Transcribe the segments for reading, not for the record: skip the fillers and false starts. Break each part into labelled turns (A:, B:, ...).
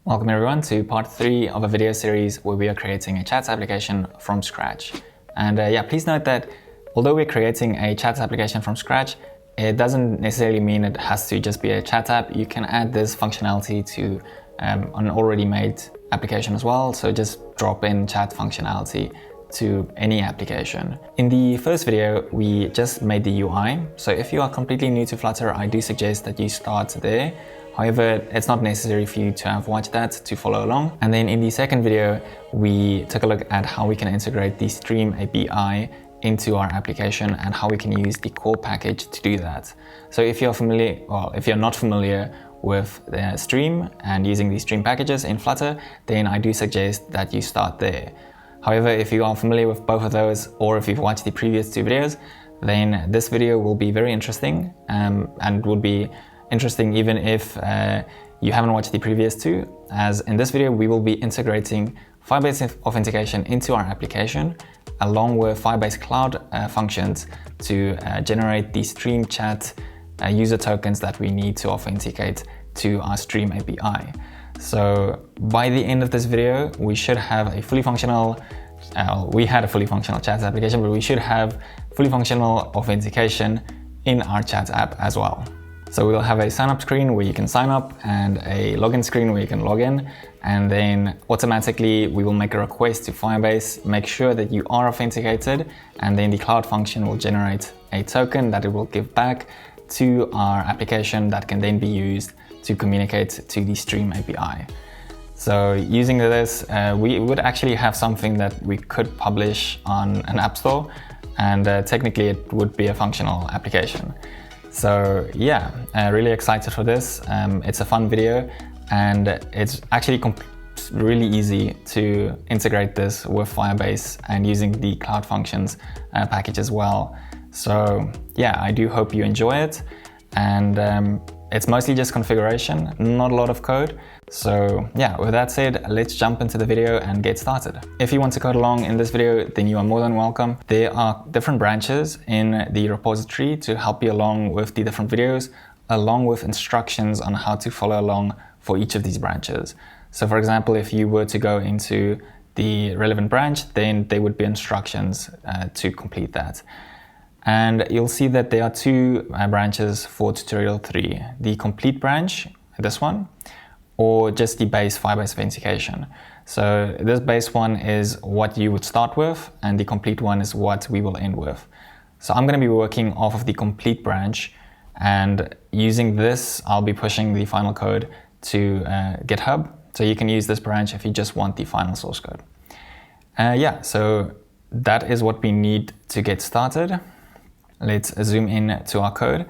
A: Welcome everyone to part 3 of a video series where we are creating a chats application from scratch. And please note that although we're creating a chats application from scratch, it doesn't necessarily mean it has to just be a chat app. You can add this functionality to an already made application as well. So just drop in chat functionality to any application. In the first video, we just made the UI. So if you are completely new to Flutter, I do suggest that you start there. However, it's not necessary for you to have watched that to follow along. And then in the second video, we took a look at how we can integrate the Stream API into our application and how we can use the core package to do that. So if you're not familiar with the Stream and using the Stream packages in Flutter, then I do suggest that you start there. However, if you are familiar with both of those, or if you've watched the previous 2 videos, then this video will be very interesting and would be interesting even if you haven't watched the previous 2, as in this video we will be integrating Firebase authentication into our application along with Firebase Cloud functions to generate the Stream chat user tokens that we need to authenticate to our Stream API. So by the end of this video, we should have a fully functional, we had a fully functional chat application, but we should have fully functional authentication in our chat app as well. So we'll have a sign up screen where you can sign up and a login screen where you can log in, and then automatically we will make a request to Firebase, make sure that you are authenticated, and then the cloud function will generate a token that it will give back to our application that can then be used to communicate to the Stream API. So using this, we would actually have something that we could publish on an app store, and technically it would be a functional application. So yeah, really excited for this. It's a fun video and it's actually really easy to integrate this with Firebase and using the Cloud Functions package as well. So yeah, I do hope you enjoy it, and it's mostly just configuration, not a lot of code. So yeah, with that said, let's jump into the video and get started. If you want to code along in this video, then you are more than welcome. There are different branches in the repository to help you along with the different videos, along with instructions on how to follow along for each of these branches. So for example, if you were to go into the relevant branch, then there would be instructions to complete that. And you'll see that there are 2 branches for tutorial 3, the complete branch, this one, or just the base Firebase authentication. So this base one is what you would start with, and the complete one is what we will end with. So I'm going to be working off of the complete branch, and using this, I'll be pushing the final code to GitHub. So you can use this branch if you just want the final source code. So that is what we need to get started. Let's zoom in to our code.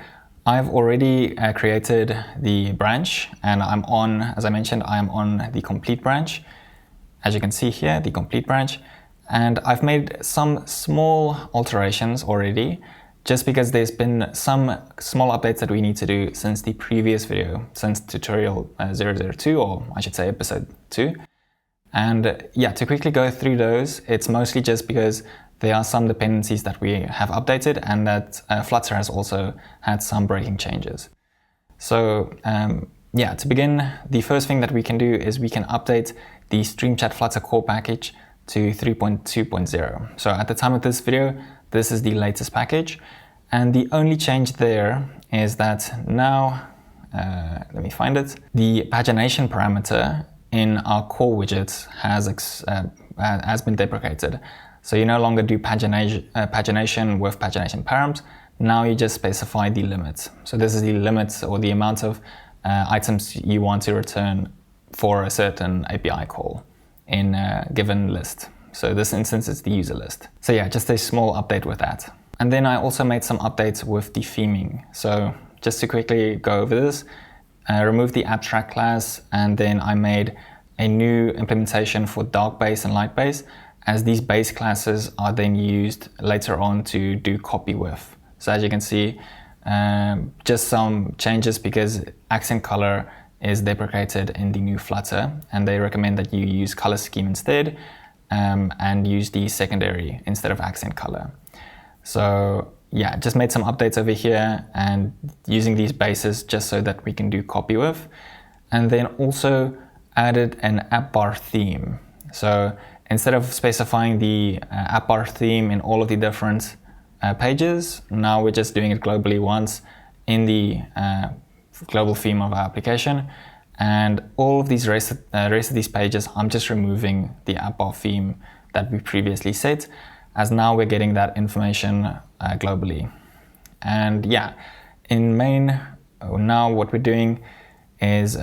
A: I've already created the branch, and I'm on, as I mentioned, I am on the complete branch. As you can see here, the complete branch. And I've made some small alterations already, just because there's been some small updates that we need to do since the previous video, since tutorial 002, or I should say episode 2. And yeah, to quickly go through those, it's mostly just because there are some dependencies that we have updated, and that Flutter has also had some breaking changes. So to begin, the first thing that we can do is we can update the Stream Chat Flutter core package to 3.2.0. So at the time of this video, this is the latest package. And the only change there is that now, let me find it, the pagination parameter in our core widgets has been deprecated. So you no longer do pagination with pagination params. Now you just specify the limit. So this is the limit, or the amount of items you want to return for a certain API call in a given list. So in this instance, it's the user list. So yeah, just a small update with that. And then I also made some updates with the theming. So just to quickly go over this, remove the abstract class, and then I made a new implementation for dark base and light base, as these base classes are then used later on to do copy with. So as you can see, just some changes because accent color is deprecated in the new Flutter, and they recommend that you use color scheme instead, and use the secondary instead of accent color. So yeah, just made some updates over here and using these bases just so that we can do copy with. And then also added an app bar theme. So instead of specifying the app bar theme in all of the different pages, now we're just doing it globally once in the global theme of our application. And all of these rest of these pages, I'm just removing the app bar theme that we previously set, as now we're getting that information globally. And yeah, in main, now what we're doing is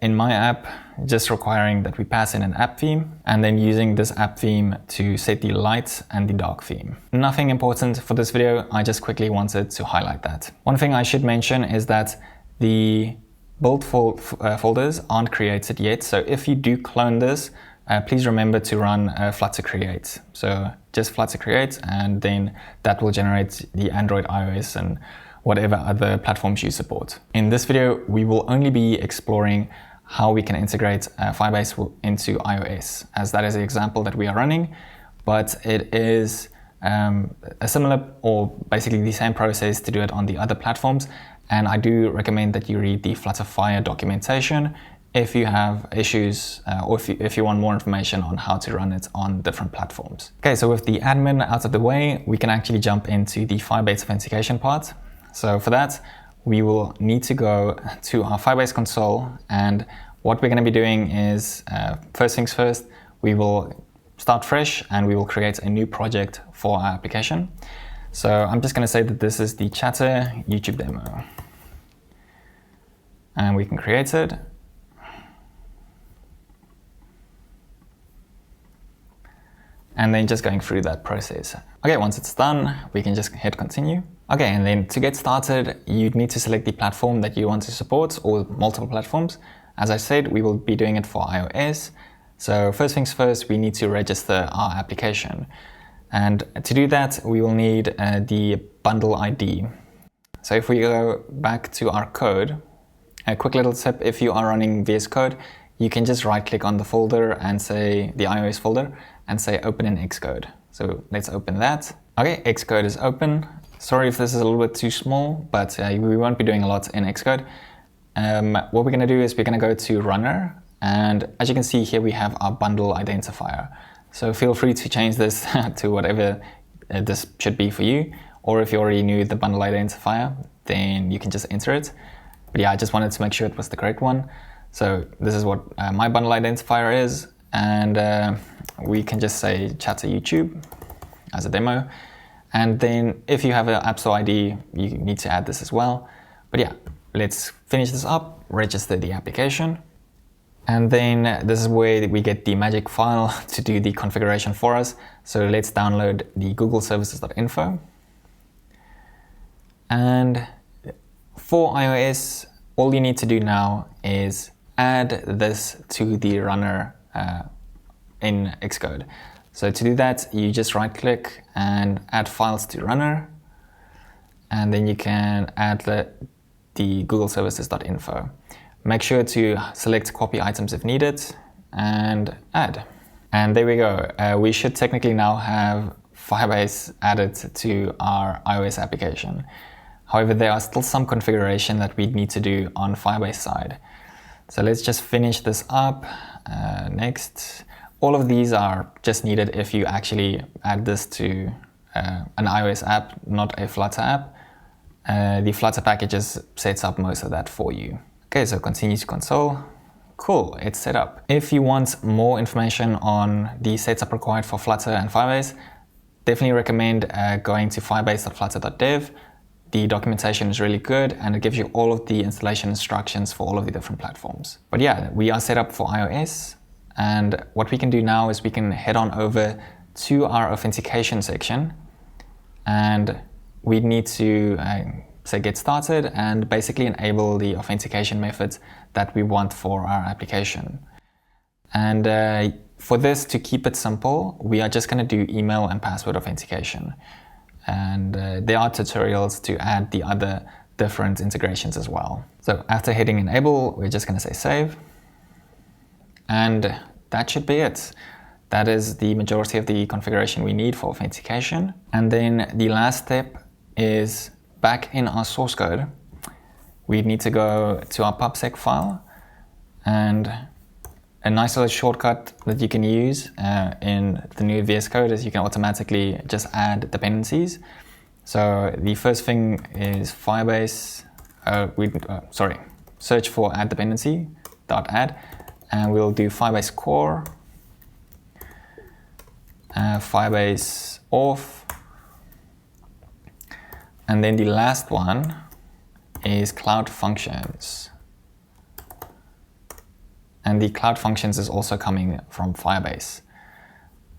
A: in my app, just requiring that we pass in an app theme and then using this app theme to set the light and the dark theme. Nothing important for this video, I just quickly wanted to highlight that. One thing I should mention is that the build folders aren't created yet, so if you do clone this, please remember to run Flutter create. So just Flutter create, and then that will generate the Android, iOS, and whatever other platforms you support. In this video, we will only be exploring how we can integrate Firebase into iOS, as that is the example that we are running, but it is a similar or basically the same process to do it on the other platforms. And I do recommend that you read the Flutter documentation if you have issues or if you want more information on how to run it on different platforms. Okay, so with the admin out of the way, we can actually jump into the Firebase authentication part. So for that, we will need to go to our Firebase console, and what we're going to be doing is, first things first, we will start fresh and we will create a new project for our application. So I'm just going to say that this is the Chatter YouTube demo, and we can create it. And then just going through that process. Okay, once it's done, we can just hit continue. Okay, and then to get started, you'd need to select the platform that you want to support, or multiple platforms. As I said, we will be doing it for iOS. So first things first, we need to register our application. And to do that, we will need the bundle ID. So if we go back to our code, a quick little tip, if you are running VS Code, you can just right click on the folder and say the iOS folder and say open in Xcode. So let's open that. Okay, Xcode is open. Sorry if this is a little bit too small, but we won't be doing a lot in Xcode. What we're gonna do is we're gonna go to runner, and as you can see here, we have our bundle identifier. So feel free to change this to whatever this should be for you, or if you already knew the bundle identifier, then you can just enter it. But yeah, I just wanted to make sure it was the correct one. So this is what my bundle identifier is, and we can just say Chatter YouTube as a demo. And then if you have an App Store ID, you need to add this as well. But yeah, let's finish this up, register the application. And then this is where we get the magic file to do the configuration for us. So let's download the Google services.info. And for iOS, all you need to do now is add this to the runner in Xcode. So to do that, you just right click and add files to runner. And then you can add the Google services.info. Make sure to select copy items if needed and add. And there we go. We should technically now have Firebase added to our iOS application. However, there are still some configuration that we need to do on Firebase side. So let's just finish this up. Next. All of these are just needed if you actually add this to an iOS app, not a Flutter app. The Flutter packages sets up most of that for you. Okay, so continue to console. Cool, it's set up. If you want more information on the setup required for Flutter and Firebase, definitely recommend going to firebase.flutter.dev. The documentation is really good and it gives you all of the installation instructions for all of the different platforms. But yeah, we are set up for iOS. And what we can do now is we can head on over to our authentication section, and we need to say get started and basically enable the authentication methods that we want for our application. And for this, to keep it simple, we are just going to do email and password authentication. And there are tutorials to add the other different integrations as well. So after hitting enable, we're just going to say save. And that should be it. That is the majority of the configuration we need for authentication. And then the last step is back in our source code. We need to go to our pubsec file and A nice little shortcut that you can use in the new VS Code is you can automatically just add dependencies. So the first thing is Firebase, search for add dependency, .add, and we'll do Firebase core, Firebase auth, and then the last one is cloud functions. And the cloud functions is also coming from Firebase.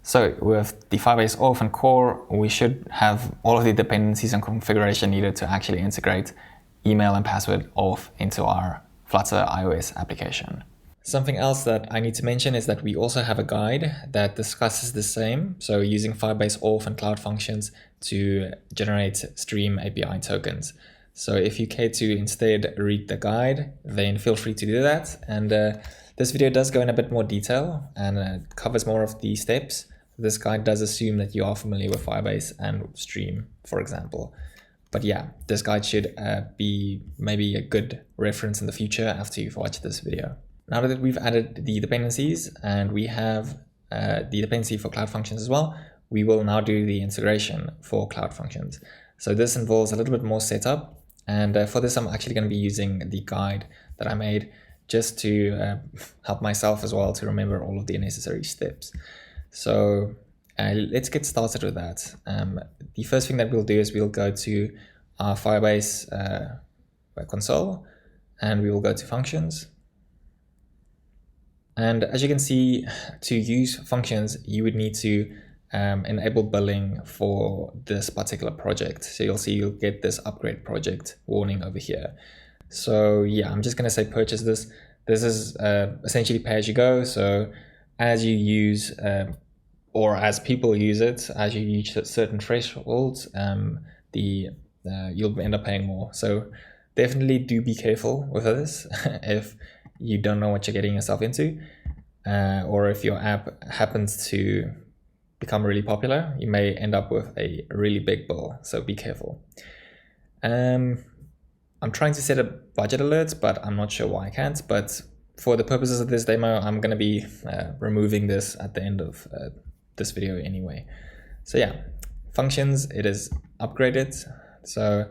A: So with the Firebase auth and core, we should have all of the dependencies and configuration needed to actually integrate email and password auth into our Flutter iOS application. Something else that I need to mention is that we also have a guide that discusses the same. So using Firebase auth and cloud functions to generate Stream API tokens. So if you care to instead read the guide, then feel free to do that. And this video does go in a bit more detail and covers more of the steps. This guide does assume that you are familiar with Firebase and Stream, for example. But yeah, this guide should be maybe a good reference in the future after you've watched this video. Now that we've added the dependencies and we have the dependency for cloud functions as well, we will now do the integration for cloud functions. So this involves a little bit more setup. And for this, I'm actually going to be using the guide that I made just to help myself as well to remember all of the necessary steps. So let's get started with that. The first thing that we'll do is we'll go to our Firebase console and we will go to functions. And as you can see, to use functions, you would need to enable billing for this particular project. So you'll get this upgrade project warning over here. So yeah, I'm just going to say purchase this. This is essentially pay as you go. So as you use or as people use it, as you reach certain thresholds, you'll end up paying more. So definitely do be careful with this if you don't know what you're getting yourself into, or if your app happens to become really popular, you may end up with a really big bill. So be careful. I'm trying to set up budget alerts, but I'm not sure why I can't. But for the purposes of this demo, I'm going to be removing this at the end of this video anyway. So yeah, functions, it is upgraded. So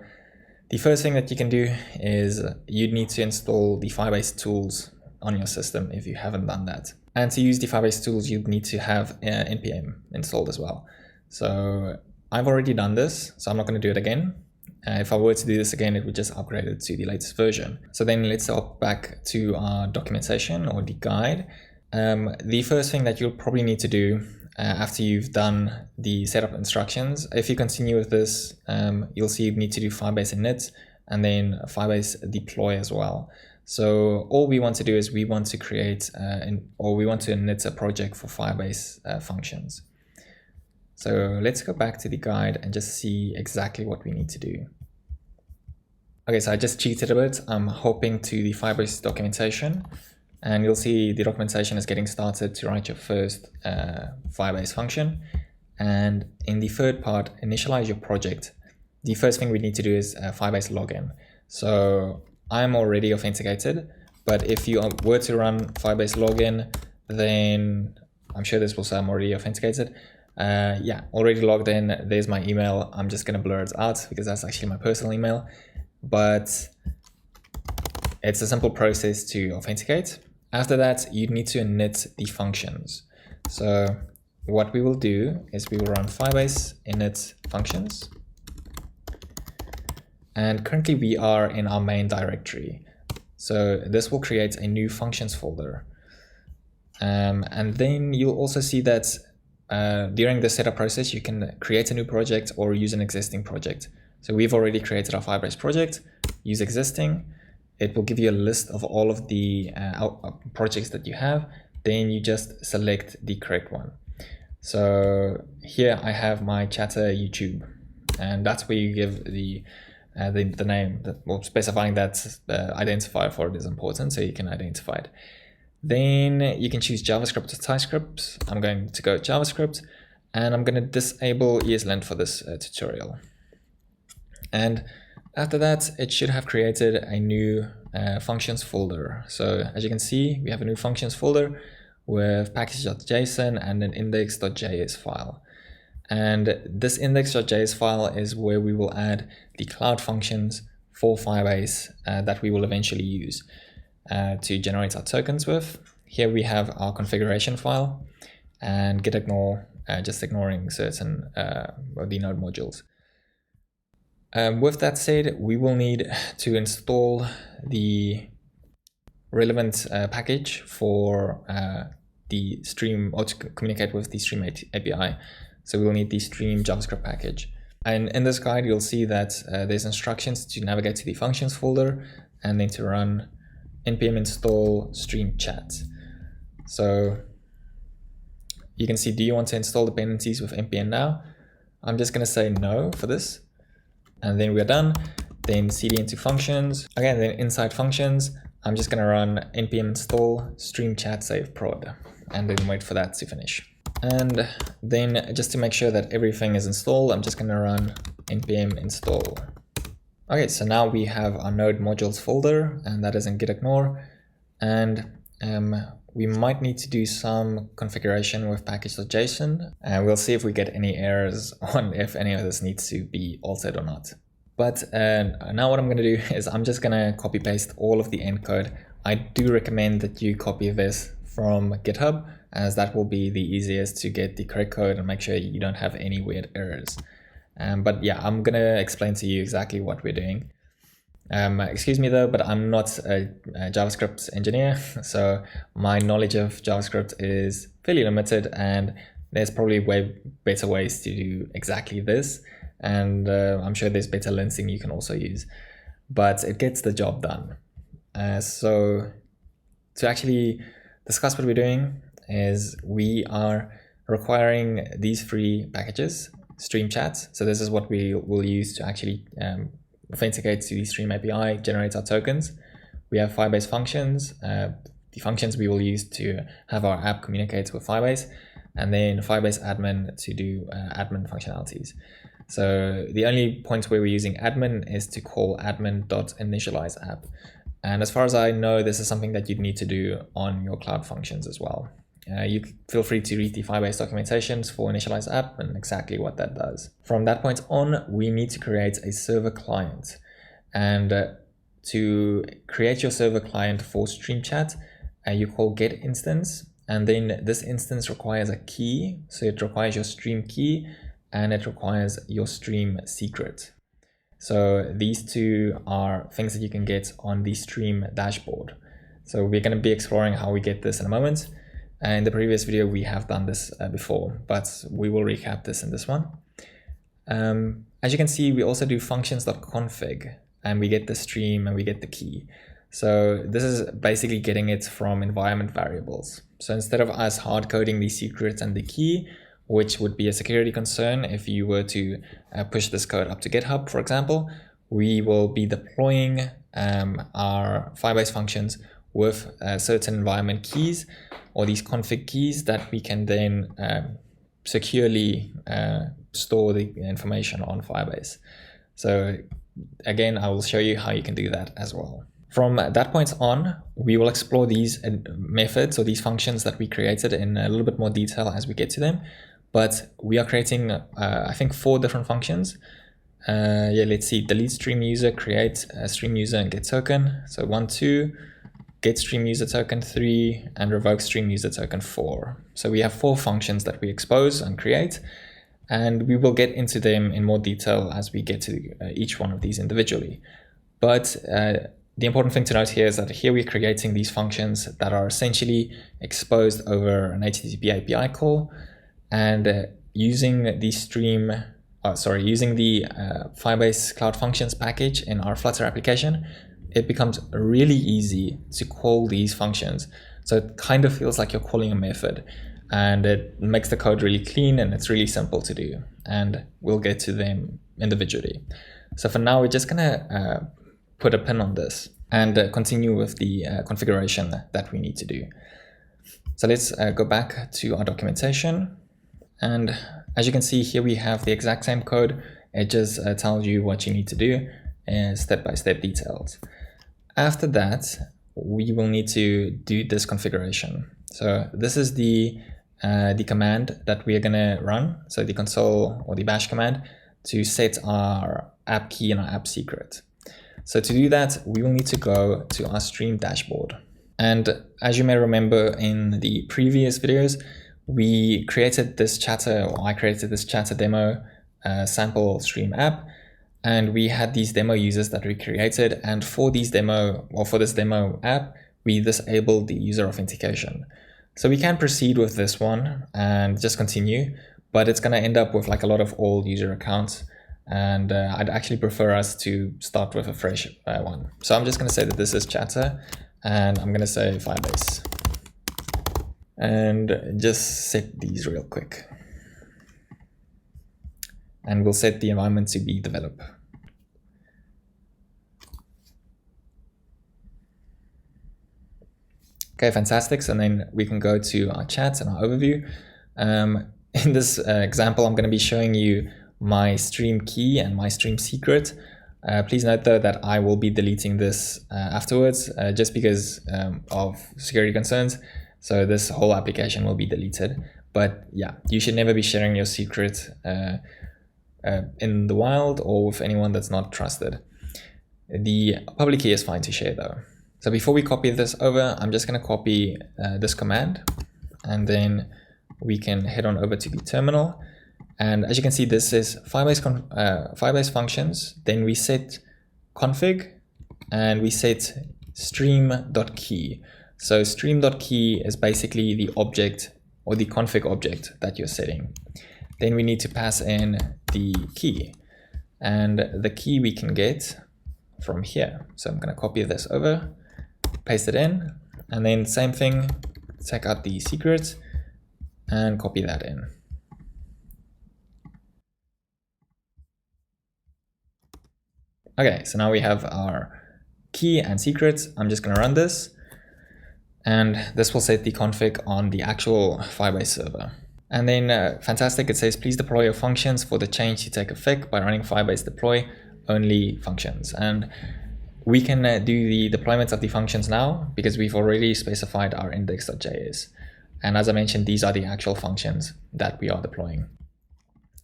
A: the first thing that you can do is you'd need to install the Firebase tools on your system if you haven't done that. And to use the Firebase tools, you'd need to have npm installed as well. So I've already done this, so I'm not going to do it again. If I were to do this again, it would just upgrade it to the latest version. So then let's hop back to our documentation or the guide. The first thing that you'll probably need to do after you've done the setup instructions, if you continue with this, you'll see you need to do Firebase init and then Firebase deploy as well. So all we want to do is we want to create we want to init a project for Firebase functions. So let's go back to the guide and just see exactly what we need to do. Okay, so I just cheated a bit. I'm hopping to the Firebase documentation. And you'll see the documentation is getting started to write your first Firebase function. And in the third part, initialize your project. The first thing we need to do is Firebase login. So I'm already authenticated, but if you were to run Firebase login, then I'm sure this will say I'm already authenticated. Yeah, already logged in. There's my email. I'm just going to blur it out because that's actually my personal email. But it's a simple process to authenticate. After that, you need to init the functions. So what we will do is we will run Firebase init functions. And currently we are in our main directory. So this will create a new functions folder. And then you'll also see that during the setup process, you can create a new project or use an existing project. So we've already created our Firebase project, use existing. It will give you a list of all of the projects that you have. Then you just select the correct one. So here I have my Chatter YouTube, and that's where you give the name, specifying that identifier for it is important, so you can identify it. Then you can choose JavaScript or TypeScript. I'm going to go JavaScript, and I'm going to disable ESLint for this tutorial. And after that, it should have created a new functions folder. So as you can see, we have a new functions folder. with package.json and an index.js file. And this index.js file is where we will add the cloud functions for Firebase that we will eventually use to generate our tokens with. Here we have our configuration file and git ignore, just ignoring certain of the node modules. With that said, we will need to install the relevant package for the stream, or to communicate with the stream API. So we'll need the stream JavaScript package. And in this guide, you'll see that there's instructions to navigate to the functions folder and then to run npm install stream chat. So you can see, do you want to install dependencies with npm now? I'm just going to say no for this. And then we're done. Then cd into functions. Again, then inside functions, I'm just going to run npm install stream chat save prod and then wait for that to finish. And then just to make sure that everything is installed, I'm just going to run npm install. Okay, so now we have our node modules folder, and that is in git ignore. And we might need to do some configuration with package.json, and we'll see if we get any errors on if any of this needs to be altered or not. But now what I'm going to do is I'm just going to copy paste all of the end code. I do recommend that you copy this from GitHub, as that will be the easiest to get the correct code and make sure you don't have any weird errors. But yeah, I'm going to explain to you exactly what we're doing. Excuse me though, but I'm not a JavaScript engineer, so my knowledge of JavaScript is fairly limited, and there's probably way better ways to do exactly this. And I'm sure there's better linting you can also use, but it gets the job done. So to actually discuss what we're doing is we are requiring these three packages, stream chat. So this is what we will use to actually authenticate to the stream API, generate our tokens. We have Firebase functions, the functions we will use to have our app communicate with Firebase, and then Firebase admin to do admin functionalities. So the only point where we're using admin is to call admin.initializeApp. And as far as I know, this is something that you'd need to do on your cloud functions as well. You feel free to read the Firebase documentations for initialize app and exactly what that does. From that point on, we need to create a server client. And to create your server client for stream chat, you call get instance. And then this instance requires a key. So it requires your stream key and it requires your stream secret. So these two are things that you can get on the stream dashboard. So we're going to be exploring how we get this in a moment. In the previous video, we have done this before, but we will recap this in this one. As you can see, we also do functions.config, and we get the stream and we get the key. So this is basically getting it from environment variables. So instead of us hard coding the secret and the key, which would be a security concern if you were to push this code up to GitHub, for example, we will be deploying our Firebase functions with certain environment keys, or these config keys that we can then securely store the information on Firebase. So again, I will show you how you can do that as well. From that point on, we will explore these methods or these functions that we created in a little bit more detail as we get to them. But we are creating, I think, 4 different functions. Yeah, let's see, delete stream user, create a stream user and get token. So 1, 2. Get stream user token 3, and revoke stream user token 4. So we have 4 functions that we expose and create, and we will get into them in more detail as we get to each one of these individually. But the important thing to note here is that here we're creating these functions that are essentially exposed over an HTTP API call, and using the Firebase Cloud Functions package in our Flutter application, it becomes really easy to call these functions. So it kind of feels like you're calling a method, and it makes the code really clean and it's really simple to do. And we'll get to them individually. So for now, we're just gonna put a pin on this and continue with the configuration that we need to do. So let's go back to our documentation. And as you can see here, we have the exact same code. It just tells you what you need to do and step-by-step details. After that, we will need to do this configuration. So this is the command that we are going to run. So the console or the bash command to set our app key and our app secret. So to do that, we will need to go to our stream dashboard. And as you may remember in the previous videos, we created this chatter, or I created this chatter demo sample stream app. And we had these demo users that we created. And for these demo, or for this demo app, we disabled the user authentication. So we can proceed with this one and just continue, but it's going to end up with like a lot of old user accounts. And I'd actually prefer us to start with a fresh one. So I'm just going to say that this is chatter, and I'm going to say Firebase. And just set these real quick. And we'll set the environment to be develop. Okay, fantastic. So then we can go to our chat and our overview. In this example, I'm going to be showing you my stream key and my stream secret. Please note though that I will be deleting this afterwards just because of security concerns. So this whole application will be deleted. But yeah, you should never be sharing your secret in the wild or with anyone that's not trusted. The public key is fine to share though. So before we copy this over, I'm just going to copy this command, and then we can head on over to the terminal. And as you can see, this is Firebase functions. Then we set config and we set stream.key. So stream.key is basically the object or the config object that you're setting. Then we need to pass in the key, and the key we can get from here. So I'm going to copy this over, paste it in, and then same thing, take out the secret and copy that in. Okay, so now we have our key and secret. I'm just going to run this, and this will set the config on the actual Firebase server. And then fantastic, it says please deploy your functions for the change to take effect by running Firebase deploy only functions. And we can do the deployment of the functions now because we've already specified our index.js. And as I mentioned, these are the actual functions that we are deploying.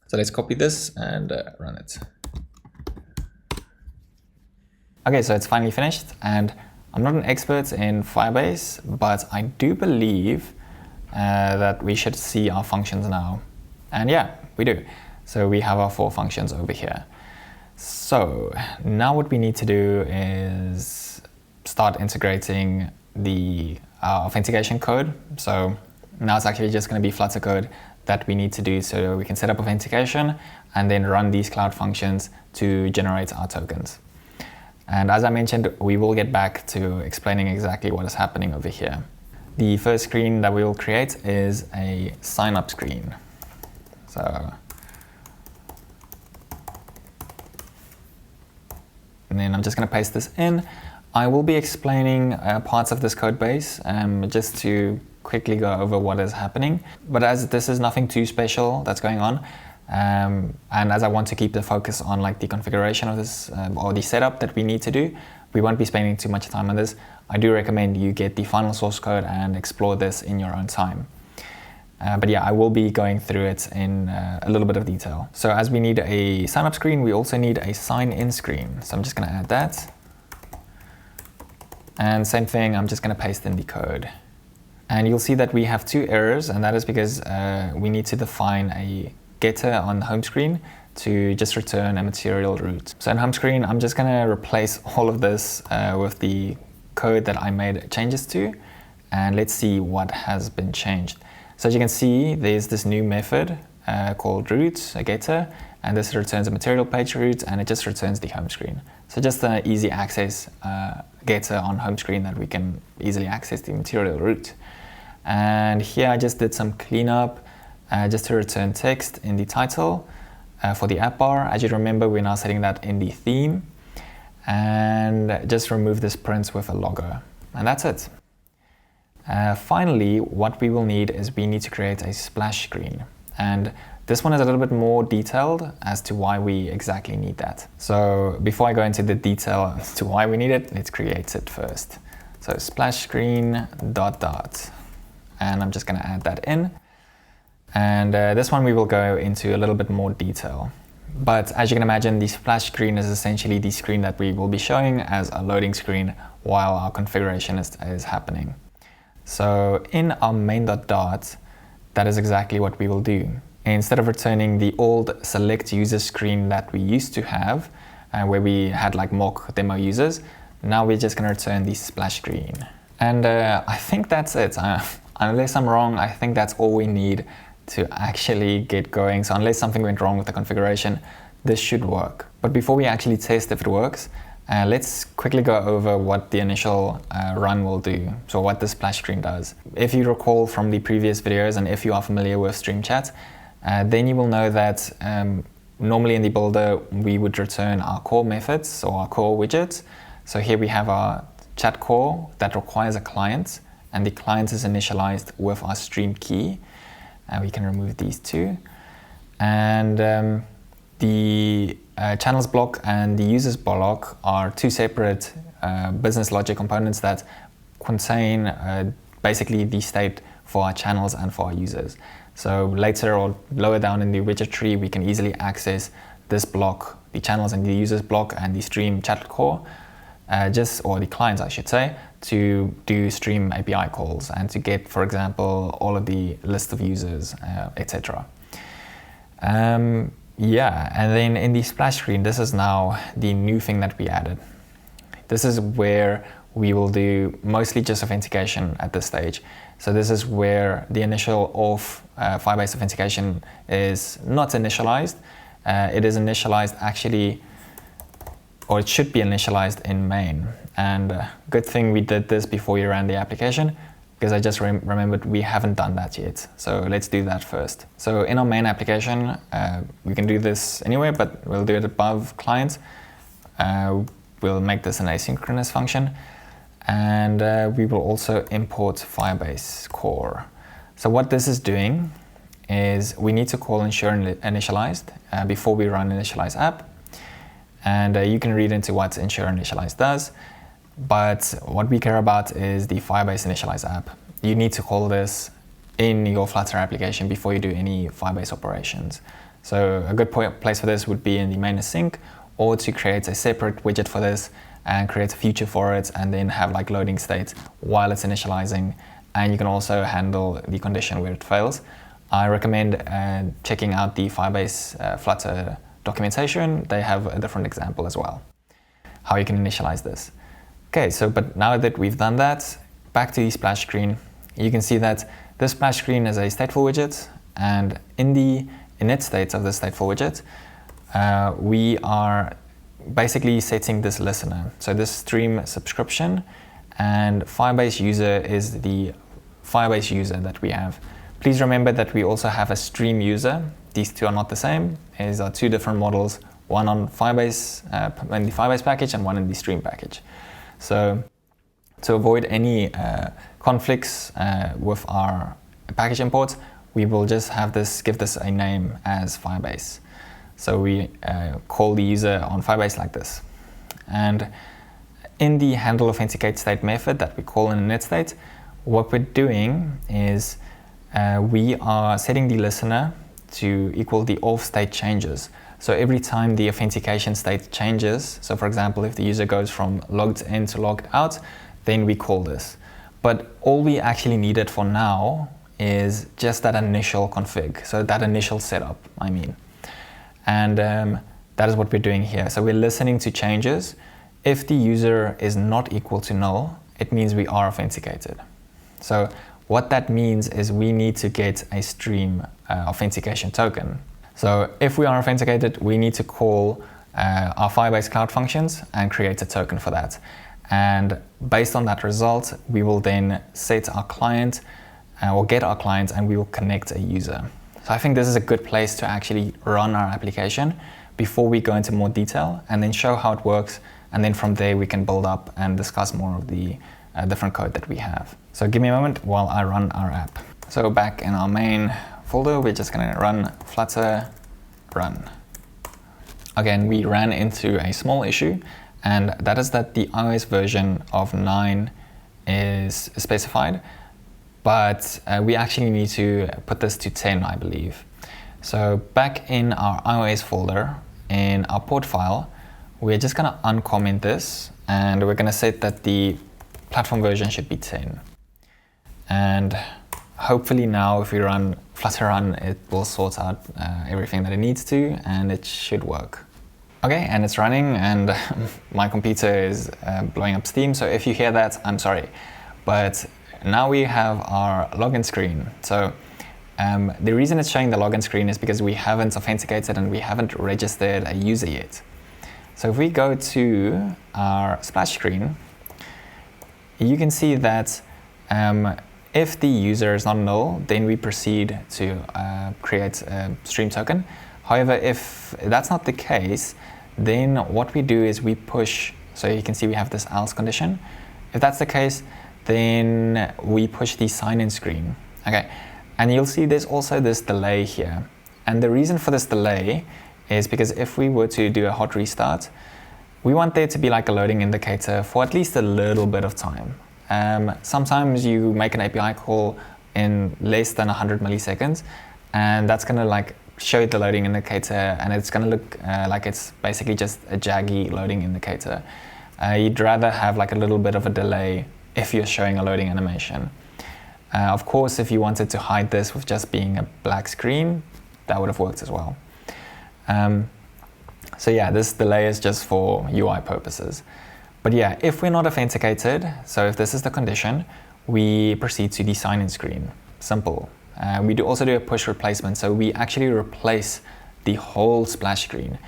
A: So let's copy this and run it. Okay, so it's finally finished, and I'm not an expert in Firebase, but I do believe that we should see our functions now. And yeah, we do. So we have our 4 functions over here. So now what we need to do is start integrating the authentication code. So now it's actually just going to be Flutter code that we need to do so we can set up authentication and then run these cloud functions to generate our tokens. And as I mentioned, we will get back to explaining exactly what is happening over here. The first screen that we will create is a sign up screen. So, and then I'm just going to paste this in. I will be explaining parts of this code base just to quickly go over what is happening. But as this is nothing too special that's going on, and as I want to keep the focus on like the configuration of this or the setup that we need to do, we won't be spending too much time on this. I do recommend you get the final source code and explore this in your own time. But yeah, I will be going through it in a little bit of detail. So as we need a sign up screen, we also need a sign in screen. So I'm just going to add that. And same thing, I'm just going to paste in the code. And you'll see that we have 2 errors, and that is because we need to define a getter on the home screen to just return a material root. So in home screen, I'm just going to replace all of this with the code that I made changes to, and let's see what has been changed. So as you can see, there's this new method called root, a getter, and this returns a material page root, and it just returns the home screen. So just an easy access getter on home screen that we can easily access the material root. And here I just did some cleanup just to return text in the title for the app bar. As you remember, we're now setting that in the theme, and just remove this print with a logo, and that's it. Finally, what we will need is we need to create a splash screen, and this one is a little bit more detailed as to why we exactly need that. So before I go into the detail as to why we need it, let's create it first. So splash screen ... and I'm just going to add that in. And this one we will go into a little bit more detail. But as you can imagine, the splash screen is essentially the screen that we will be showing as a loading screen while our configuration is happening. So in our main.dart, that is exactly what we will do. Instead of returning the old select user screen that we used to have, where we had like mock demo users, now we're just going to return the splash screen. And I think that's it. Unless I'm wrong, I think that's all we need to actually get going. So unless something went wrong with the configuration, this should work. But before we actually test if it works, let's quickly go over what the initial run will do. So what the splash screen does. If you recall from the previous videos, and if you are familiar with Stream Chat, then you will know that normally in the builder, we would return our core methods or our core widgets. So here we have our chat core that requires a client, and the client is initialized with our stream key. We can remove these two. And the channels block and the users block are two separate business logic components that contain basically the state for our channels and for our users. So later or lower down in the widget tree, we can easily access this block, the channels and the users block and the stream chat core, or the clients I should say, to do stream API calls and to get, for example, all of the list of users, etc. Yeah, and then in the splash screen, this is now the new thing that we added. This is where we will do mostly just authentication at this stage. So this is where the initial auth Firebase authentication is not initialized. It is initialized actually, or it should be initialized in main. And good thing we did this before we ran the application, because I just remembered we haven't done that yet. So let's do that first. So in our main application, we can do this anywhere, but we'll do it above client. We'll make this an asynchronous function. And we will also import Firebase core. So what this is doing is we need to call ensure initialized before we run initialize app. And you can read into what ensure initialize does. But what we care about is the Firebase initialize app. You need to call this in your Flutter application before you do any Firebase operations. So a good place for this would be in the main async, or to create a separate widget for this and create a feature for it, and then have like loading state while it's initializing. And you can also handle the condition where it fails. I recommend checking out the Firebase Flutter documentation. They have a different example as well, how you can initialize this. Okay, so but now that we've done that, back to the splash screen, you can see that this splash screen is a stateful widget, and in the init state of the stateful widget, we are basically setting this listener. So this stream subscription, and Firebase user is the Firebase user that we have. Please remember that we also have a stream user. These two are not the same. These are two different models, one on Firebase, in the Firebase package, and one in the stream package. So to avoid any conflicts with our package imports, we will just have this, give this a name as Firebase. So we call the user on Firebase like this. And in the handle authenticate state method that we call in init state, what we're doing is we are setting the listener to equal the auth state changes. So every time the authentication state changes, so for example, if the user goes from logged in to logged out, then we call this. But all we actually needed for now is just that initial config, so that initial setup, I mean. And that is what we're doing here. So we're listening to changes. If the user is not equal to null, it means we are authenticated. So what that means is we need to get a stream authentication token. So if we are authenticated, we need to call our Firebase Cloud Functions and create a token for that. And based on that result, we will then set our client or get our client, and we will connect a user. So I think this is a good place to actually run our application before we go into more detail, and then show how it works. And then from there, we can build up and discuss more of the different code that we have. So give me a moment while I run our app. So back in our main folder, we're just going to run flutter run. Again, we ran into a small issue, and that is that the iOS version of 9 is specified. but we actually need to put this to 10, I believe. So back in our iOS folder, in our port file, we're just gonna uncomment this, and we're gonna set that the platform version should be 10. And hopefully now if we run Flutter run, it will sort out everything that it needs to, and it should work. Okay, and it's running, and my computer is blowing up steam, so if you hear that, I'm sorry. But now we have our login screen. So the reason it's showing the login screen is because we haven't authenticated and we haven't registered a user yet. So if we go to our splash screen, you can see that if the user is not null, then we proceed to create a stream token. However, if that's not the case, then what we do is we push, so you can see we have this else condition. If that's the case, then we push the sign-in screen. Okay, and you'll see there's also this delay here. And the reason for this delay is because if we were to do a hot restart, we want there to be like a loading indicator for at least a little bit of time. Sometimes you make an API call in less than 100 milliseconds, and that's gonna like show the loading indicator, and it's gonna look like it's basically just a jaggy loading indicator. You'd rather have like a little bit of a delay if you're showing a loading animation. Of course, if you wanted to hide this with just being a black screen, that would have worked as well. So yeah, this delay is just for UI purposes. But yeah, if we're not authenticated, so if this is the condition, we proceed to the sign-in screen. Simple. We do also do a push replacement, so we actually replace the whole splash screen.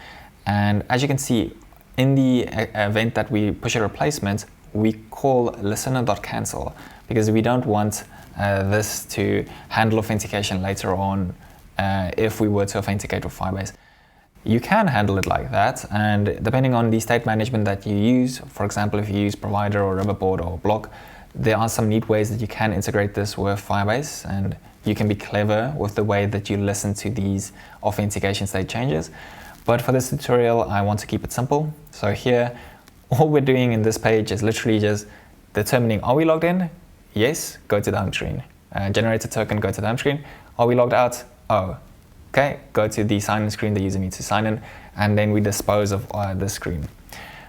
A: And as you can see, in the event that we push a replacement, we call listener.cancel, because we don't want this to handle authentication later on if we were to authenticate with Firebase. You can handle it like that, and depending on the state management that you use, for example, if you use Provider or Riverboard or Block, there are some neat ways that you can integrate this with Firebase, and you can be clever with the way that you listen to these authentication state changes. But for this tutorial, I want to keep it simple. So here, all we're doing in this page is literally just determining, are we logged in? Yes, go to the home screen. Generate a token, go to the home screen. Are we logged out? Oh, okay, go to the sign-in screen, the user needs to sign in, and then we dispose of this screen.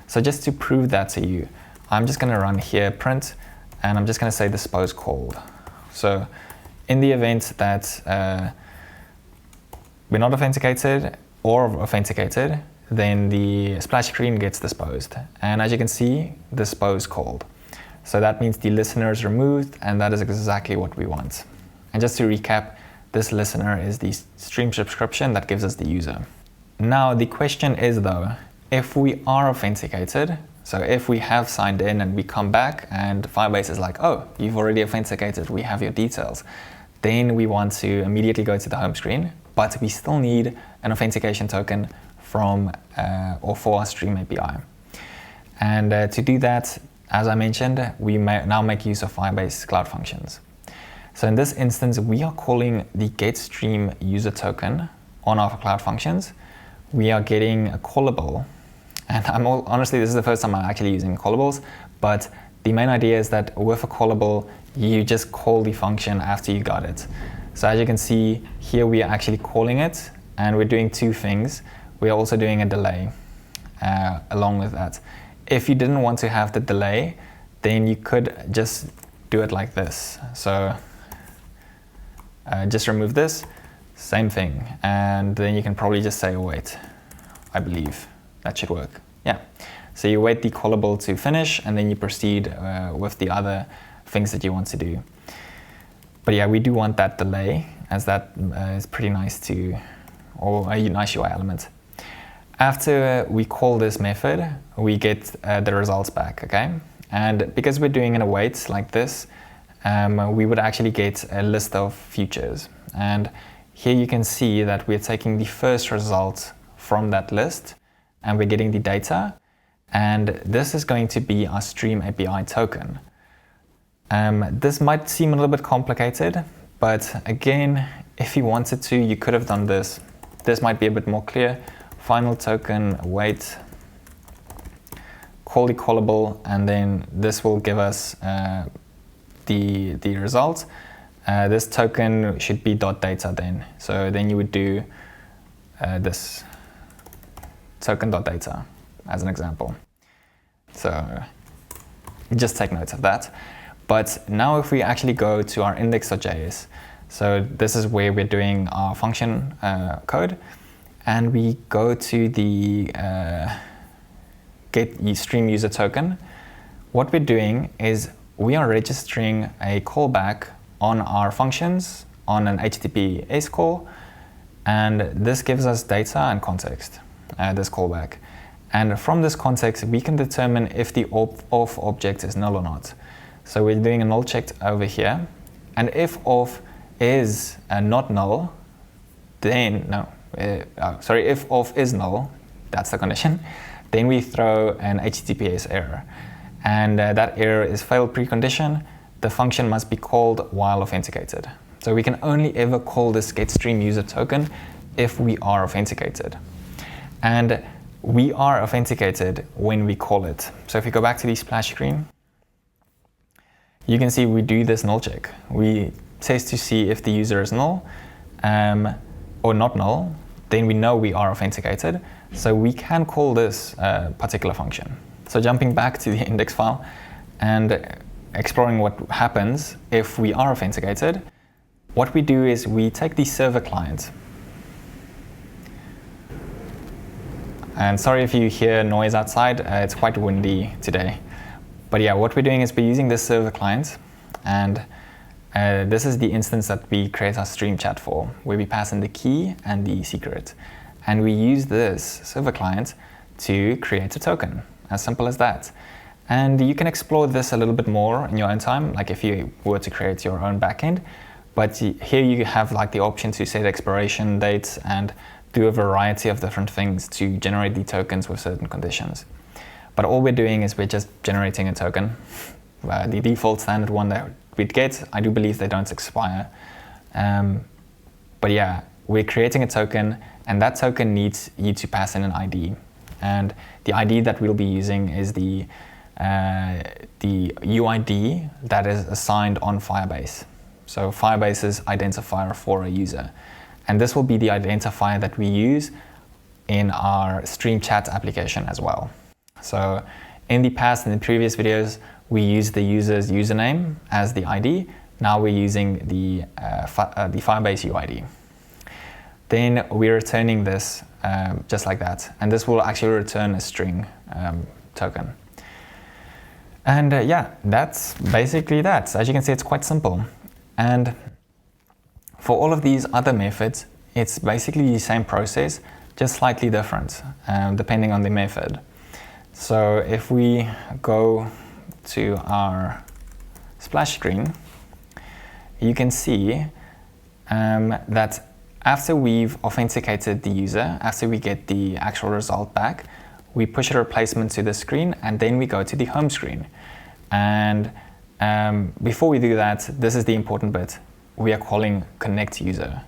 A: So just to prove that to you, I'm just gonna run here print, and I'm just gonna say dispose called. So in the event that we're not authenticated or authenticated, then the splash screen gets disposed. And as you can see, dispose called. So that means the listener is removed, and that is exactly what we want. And just to recap, this listener is the stream subscription that gives us the user. Now the question is though, if we are authenticated, so if we have signed in and we come back and Firebase is like, oh, you've already authenticated, we have your details, then we want to immediately go to the home screen, but we still need an authentication token from or for our Stream API. And to do that, as I mentioned, we may now make use of Firebase Cloud Functions. So in this instance, we are calling the getStream user token on our Cloud Functions. We are getting a callable, and honestly, this is the first time I'm actually using callables, but the main idea is that with a callable, you just call the function after you got it. So as you can see here, we are actually calling it, and we're doing two things. We are also doing a delay along with that. If you didn't want to have the delay, then you could just do it like this. So just remove this, same thing. And then you can probably just say await, I believe. That should work, yeah. So you wait the callable to finish, and then you proceed with the other things that you want to do. But yeah, we do want that delay, as that is pretty nice to, or a nice UI element. After we call this method, we get the results back, okay? And because we're doing an await like this, we would actually get a list of futures. And here you can see that we're taking the first result from that list, and we're getting the data. And this is going to be our Stream API token. This might seem a little bit complicated, but again, if you wanted to, you could have done this. This might be a bit more clear. Final token, await, call the callable, and then this will give us the result. this token should be .data then. So then you would do this token.data as an example. So just take note of that. But now if we actually go to our index.js, so this is where we're doing our function code, and we go to the get stream user token. What we're doing is we are registering a callback on our functions on an HTTPS call, and this gives us data and context, this callback. And from this context, we can determine if the auth object is null or not. So we're doing a null check over here, and if auth is not null, then if auth is null, that's the condition, then we throw an HTTPS error, and that error is failed precondition. The function must be called while authenticated. So we can only ever call this getStreamUser token if we are authenticated, and we are authenticated when we call it. So if you go back to the splash screen, you can see we do this null check. We test to see if the user is null or not null. Then we know we are authenticated. So we can call this particular function. So jumping back to the index file and exploring what happens if we are authenticated, what we do is we take the server client. And sorry if you hear noise outside, it's quite windy today. But yeah, what we're doing is we're using this server client, and this is the instance that we create our stream chat for, where we pass in the key and the secret. And we use this server client to create a token, as simple as that. And you can explore this a little bit more in your own time, like if you were to create your own backend. But here you have like the option to set expiration dates and do a variety of different things to generate the tokens with certain conditions. But all we're doing is we're just generating a token. The default standard one that we'd get, I do believe they don't expire. But yeah, we're creating a token, and that token needs you to pass in an ID. And the ID that we'll be using is the UID that is assigned on Firebase. So Firebase's identifier for a user. And this will be the identifier that we use in our stream chat application as well. So in the past, in the previous videos, we used the user's username as the ID. Now we're using the Firebase UID. Then we're returning this just like that. And this will actually return a string token. And yeah, that's basically that. As you can see, it's quite simple. And for all of these other methods, it's basically the same process, just slightly different, depending on the method. So if we go to our splash screen, you can see that after we've authenticated the user, after we get the actual result back, we push a replacement to the screen, and then we go to the home screen. And before we do that, this is the important bit. We are calling connect user.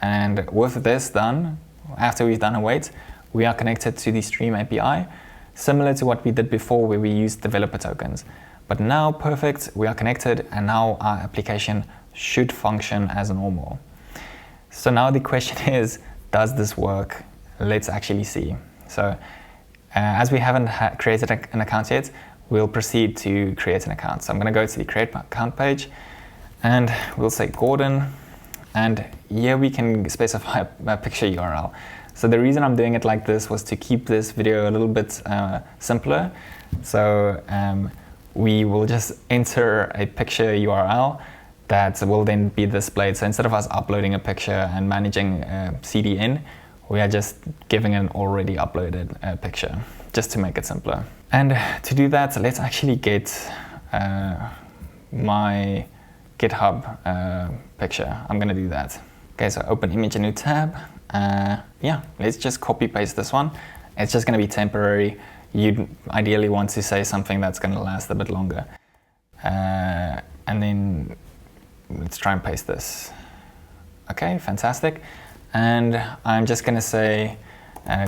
A: And with this done, after we've done await, we are connected to the Stream API, similar to what we did before where we used developer tokens. But now, perfect, we are connected, and now our application should function as normal. So now the question is, does this work? Let's actually see. So as we haven't created an account yet, we'll proceed to create an account. So I'm going to go to the create account page, and we'll say Gordon, and here we can specify a picture URL. So the reason I'm doing it like this was to keep this video a little bit simpler. So we will just enter a picture URL that will then be displayed. So instead of us uploading a picture and managing CDN, we are just giving an already uploaded picture, just to make it simpler. And to do that, let's actually get my GitHub picture. I'm gonna do that. Okay, so open image, a new tab. Yeah, let's just copy paste this one. It's just gonna be temporary. You'd ideally want to say something that's gonna last a bit longer. And then let's try and paste this. Okay, fantastic. And I'm just gonna say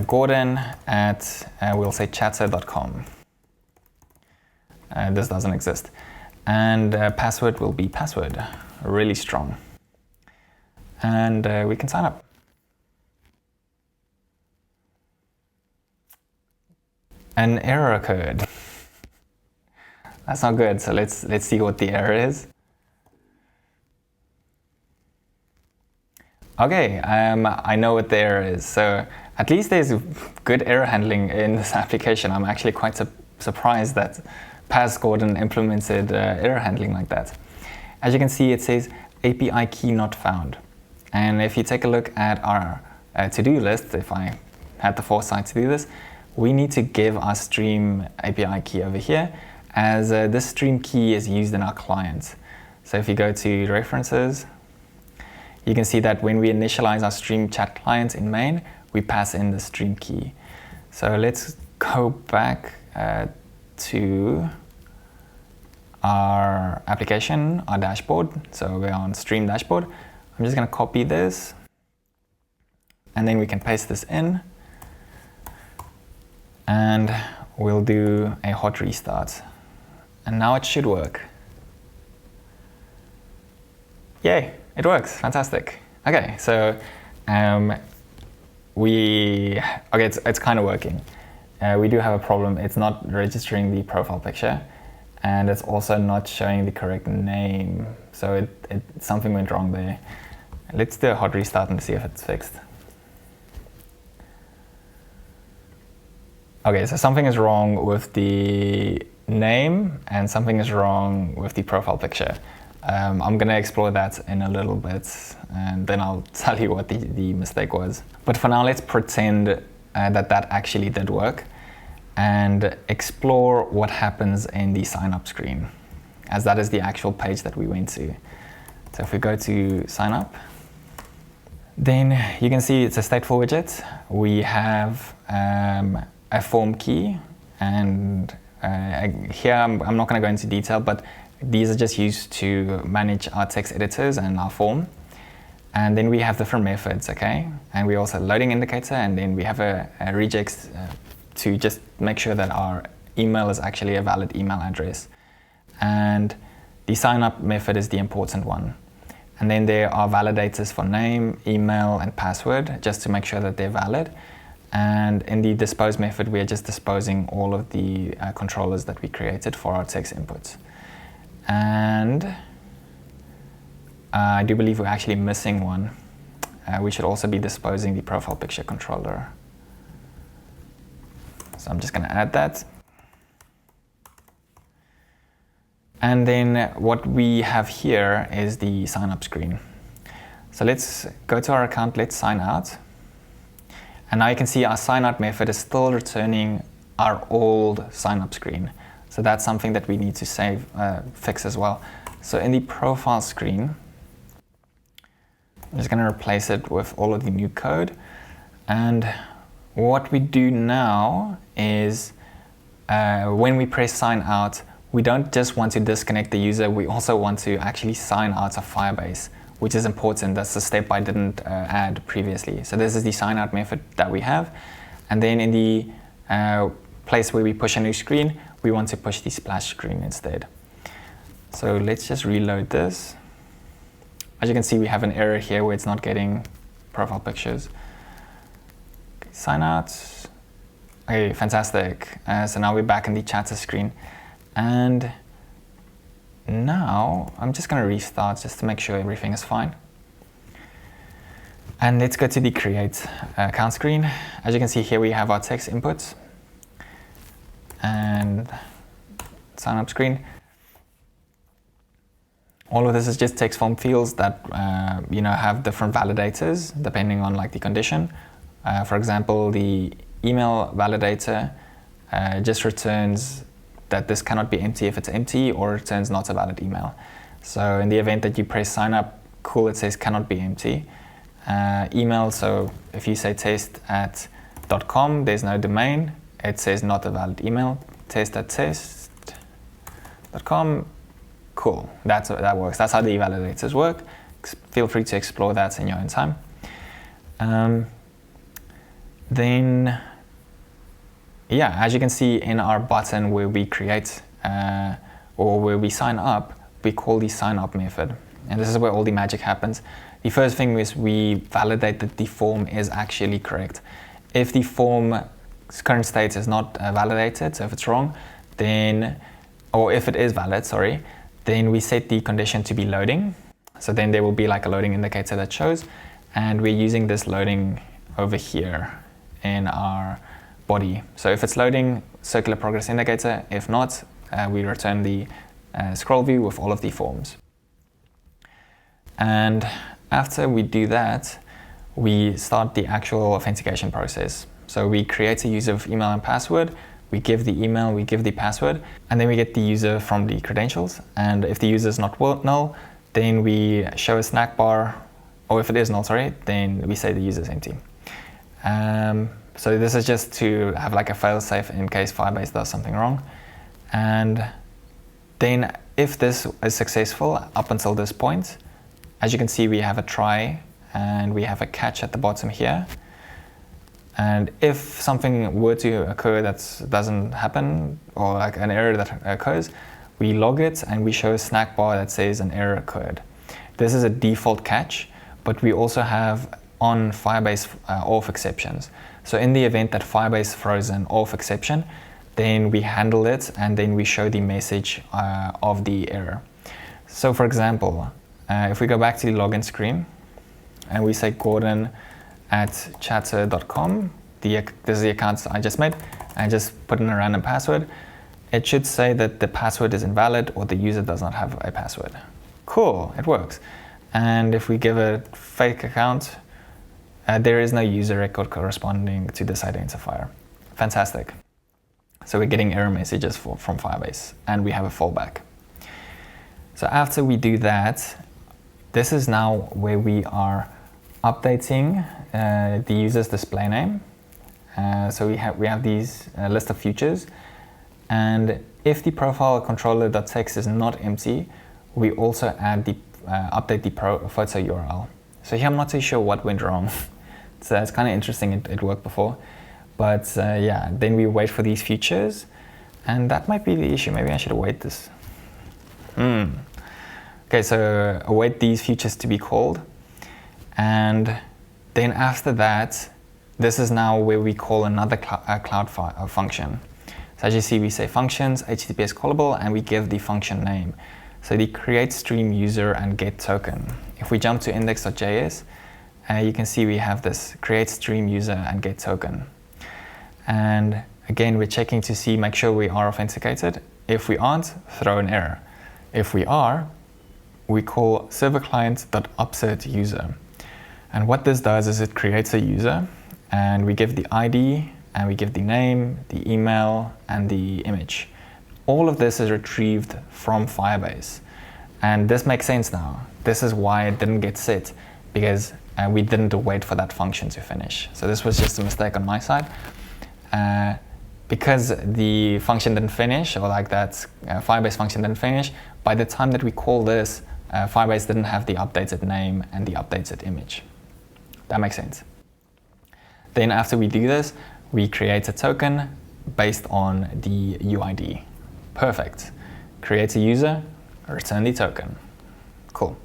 A: Gordon at, we'll say chatter.com. This doesn't exist. And password will be password. really strong. And we can sign up. An error occurred. That's not good, so let's see what the error is. Okay, I know what the error is. So at least there's good error handling in this application. I'm actually quite surprised that Paz Gordon implemented error handling like that. As you can see, it says API key not found. And if you take a look at our to-do list, if I had the foresight to do this, we need to give our stream API key over here, as this stream key is used in our client. So if you go to references, you can see that when we initialize our stream chat client in main, we pass in the stream key. So let's go back to our application, our dashboard. So we're on stream dashboard. I'm just going to copy this, and then we can paste this in, and we'll do a hot restart. And now it should work. Yay, it works, fantastic. Okay, so it's kind of working. We do have a problem. It's not registering the profile picture, and it's also not showing the correct name. So something went wrong there. Let's do a hot restart and see if it's fixed. Okay, so something is wrong with the name and something is wrong with the profile picture. I'm going to explore that in a little bit, and then I'll tell you what the mistake was. But for now, let's pretend that actually did work and explore what happens in the sign up screen, as that is the actual page that we went to. So if we go to sign up, then you can see it's a stateful widget. We have a form key, and here I'm not going to go into detail, but these are just used to manage our text editors and our form. And then we have different methods, okay? And we also have a loading indicator, and then we have a regex to just make sure that our email is actually a valid email address. And the sign up method is the important one. And then there are validators for name, email, and password, just to make sure that they're valid. And in the dispose method, we are just disposing all of the controllers that we created for our text inputs. And I do believe we're actually missing one. We should also be disposing the profile picture controller. So I'm just going to add that. And then what we have here is the sign up screen. So let's go to our account, let's sign out. And now you can see our sign out method is still returning our old sign up screen. So that's something that we need to fix as well. So in the profile screen, I'm just going to replace it with all of the new code. And what we do now is when we press sign out, we don't just want to disconnect the user, we also want to actually sign out of Firebase, which is important. That's the step I didn't add previously. So this is the sign out method that we have. And then in the place where we push a new screen, we want to push the splash screen instead. So let's just reload this. As you can see, we have an error here where it's not getting profile pictures. Okay, sign out. Okay, fantastic. So now we're back in the chatter screen. And now I'm just going to restart just to make sure everything is fine. And let's go to the create account screen. As you can see here, we have our text inputs and sign up screen. All of this is just text form fields that have different validators depending on like the condition. For example, the email validator just returns that this cannot be empty if it's empty, or returns not a valid email. So in the event that you press sign up, cool, it says cannot be empty. Email, so if you say test@.com, there's no domain, it says not a valid email. Test@test.com, cool, that works. That's how the validators work. Feel free to explore that in your own time. Then, yeah, as you can see in our button where we create or where we sign up, we call the sign up method. and this is where all the magic happens. The first thing is we validate that the form is actually correct. If the form's current state is not validated, so if it's wrong, then, or if it is valid, sorry, then we set the condition to be loading. So then there will be like a loading indicator that shows, and we're using this loading over here in our body. So if it's loading, circular progress indicator. If not, we return the scroll view with all of the forms. And after we do that, we start the actual authentication process. So we create a user with email and password, we give the email, we give the password, and then we get the user from the credentials. And if the user is not null, then we show a snack bar, or if it is null, sorry, then we say the user is empty. So this is just to have like a fail-safe in case Firebase does something wrong. And then if this is successful up until this point, as you can see, we have a try and we have a catch at the bottom here. And if something were to occur that doesn't happen, or like an error that occurs, we log it and we show a snack bar that says an error occurred. This is a default catch, but we also have on Firebase auth exceptions. So in the event that Firebase throws an auth exception, then we handle it and then we show the message of the error. So for example, if we go back to the login screen and we say Gordon@chatter.com, this is the account I just made, I just put in a random password, it should say that the password is invalid or the user does not have a password. Cool, it works. And if we give a fake account, there is no user record corresponding to this identifier. Fantastic. So we're getting error messages from Firebase and we have a fallback. So after we do that, this is now where we are updating the user's display name. So we have these list of futures, and if the profile controller.txt is not empty, we also add the update the photo URL. So here I'm not too sure what went wrong. So it's kind of interesting, it worked before. But yeah, then we wait for these futures, and that might be the issue. Maybe I should await this. Okay, so await these futures to be called. And then after that, this is now where we call another cloud function. So as you see, we say functions, HTTPS callable, and we give the function name. So the create stream user and get token. If we jump to index.js, you can see we have this create stream user and get token. And again, we're checking to see, make sure we are authenticated. If we aren't, throw an error. If we are, we call server client.upsert user. And what this does is it creates a user, and we give the ID, and we give the name, the email, and the image. All of this is retrieved from Firebase. And this makes sense now. This is why it didn't get set, because we didn't wait for that function to finish. So this was just a mistake on my side. Because the function didn't finish, or like that Firebase function didn't finish, by the time that we call this, Firebase didn't have the updated name and the updated image. That makes sense. Then after we do this, we create a token based on the UID. Perfect. Create a user, return the token. Cool.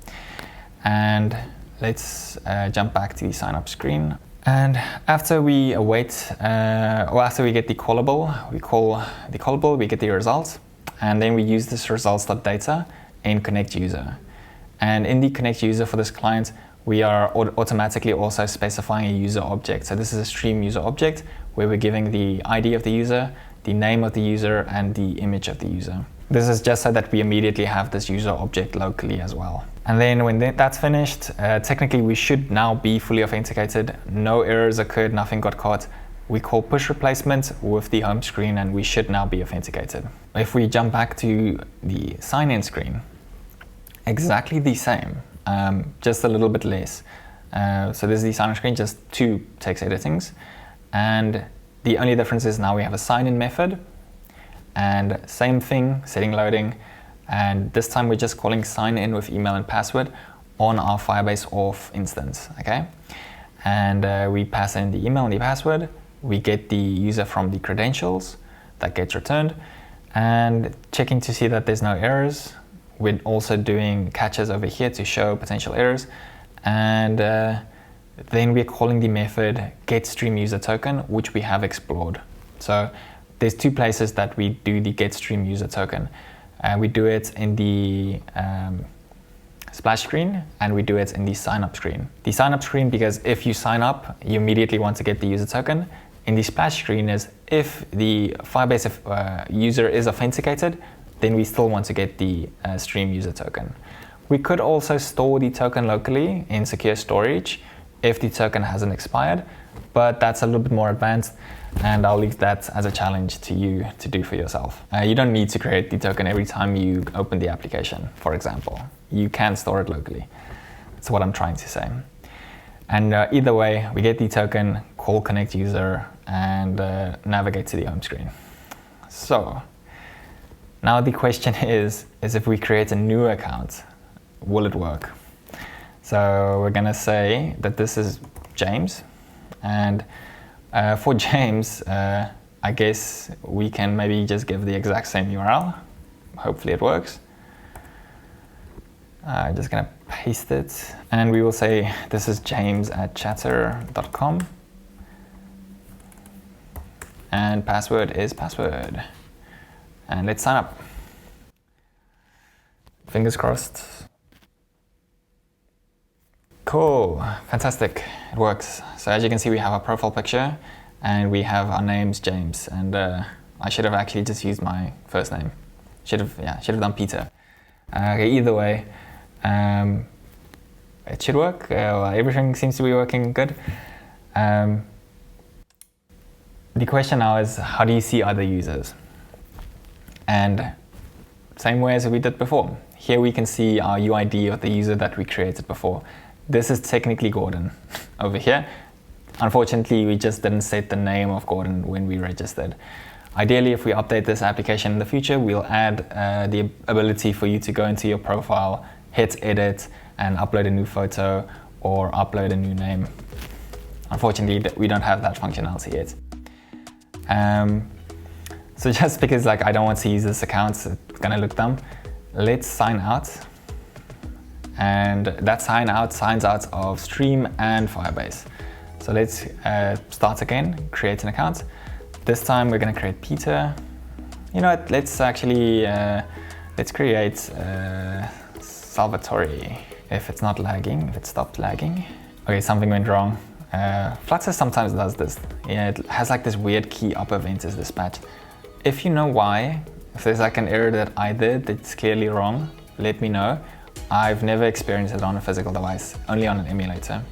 A: And let's jump back to the sign up screen. And after we await, or after we get the callable, we call the callable, we get the results, and then we use this results.data in connect user. And in the connect user for this client, we are automatically also specifying a user object. So this is a stream user object where we're giving the ID of the user, the name of the user, and the image of the user. This is just so that we immediately have this user object locally as well. And then when that's finished, technically we should now be fully authenticated. No errors occurred, nothing got caught. We call push replacement with the home screen, and we should now be authenticated. If we jump back to the sign-in screen, exactly the same, just a little bit less. So this is the sign-in screen, just 2 text editings. And the only difference is now we have a sign-in method, and same thing, setting loading. And this time we're just calling sign in with email and password on our Firebase auth instance, okay? And we pass in the email and the password. We get the user from the credentials that gets returned, and checking to see that there's no errors. we're also doing catches over here to show potential errors. And then we're calling the method getStreamUserToken, which we have explored. So there's two places that we do the getStreamUserToken. We do it in the splash screen, and we do it in the sign up screen. The sign up screen, because if you sign up, you immediately want to get the user token. In the splash screen is if the Firebase user is authenticated, then we still want to get the stream user token. We could also store the token locally in secure storage if the token hasn't expired, but that's a little bit more advanced, and I'll leave that as a challenge to you to do for yourself. You don't need to create the token every time you open the application, for example. You can store it locally. That's what I'm trying to say. And either way, we get the token, call connect user, and navigate to the home screen. So now the question is if we create a new account, will it work? So we're gonna say that this is James, and for James, I guess we can maybe just give the exact same URL. Hopefully it works. I'm just gonna paste it, and we will say this is james@chatter.com, and password is password, and let's sign up. Fingers crossed. Cool, fantastic, it works. So as you can see, we have our profile picture, and we have our names James, and I should have actually just used my first name. Should have done Peter. Okay, either way, it should work. Everything seems to be working good. The question now is, how do you see other users? And same way as we did before. Here we can see our UID of the user that we created before. This is technically Gordon over here. Unfortunately, we just didn't set the name of Gordon when we registered. Ideally, if we update this application in the future, we'll add the ability for you to go into your profile, hit edit, and upload a new photo or upload a new name. Unfortunately, we don't have that functionality yet. So just because I don't want to use this account, it's gonna look dumb, let's sign out. And that signs out of Stream and Firebase. So let's start again, create an account. This time we're gonna create Peter. You know what, let's actually, let's create Salvatore. If it's not lagging, if it stopped lagging. Okay, something went wrong. Flutter sometimes does this. Yeah, it has this weird key up event is dispatch. If you know why, if there's an error that I did that's clearly wrong, let me know. I've never experienced it on a physical device, only on an emulator.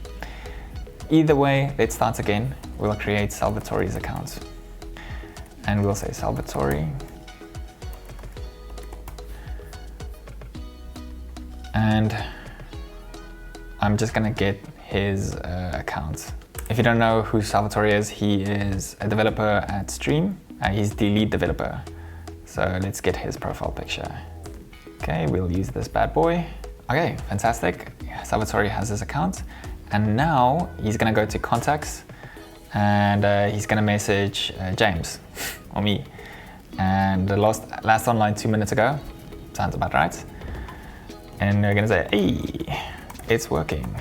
A: Either way, let's start again. We'll create Salvatore's account. And we'll say Salvatore. And I'm just gonna get his account. If you don't know who Salvatore is, he is a developer at Stream. He's the lead developer. So let's get his profile picture. Okay, we'll use this bad boy. Okay, fantastic. Salvatore has his account. And now he's gonna go to contacts, and he's gonna message James, or me. And the last online 2 minutes ago, sounds about right. And we're gonna say, hey, it's working.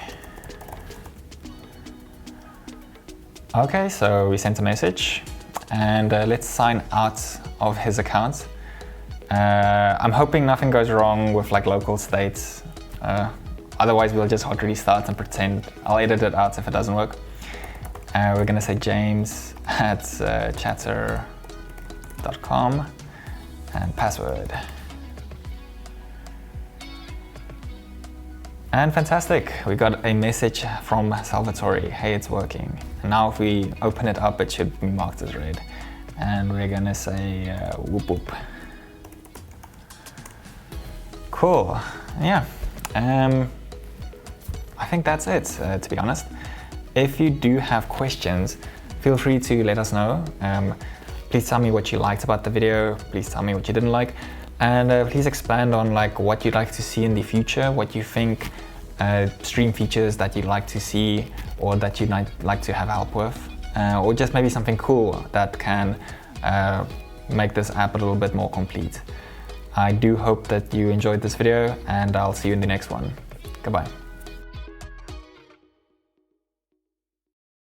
A: Okay, so we sent a message, and let's sign out of his account. I'm hoping nothing goes wrong with local states. Otherwise, we'll just hot restart and pretend. I'll edit it out if it doesn't work. We're gonna say james@chatter.com and password. And fantastic, we got a message from Salvatore. Hey, it's working. And now if we open it up, it should be marked as read. And we're gonna say whoop whoop. Cool, yeah. I think that's it, to be honest. If you do have questions, feel free to let us know. Please tell me what you liked about the video. Please tell me what you didn't like. And please expand on what you'd like to see in the future, what you think stream features that you'd like to see or that you'd like to have help with, or just maybe something cool that can make this app a little bit more complete. I do hope that you enjoyed this video, and I'll see you in the next one. Goodbye.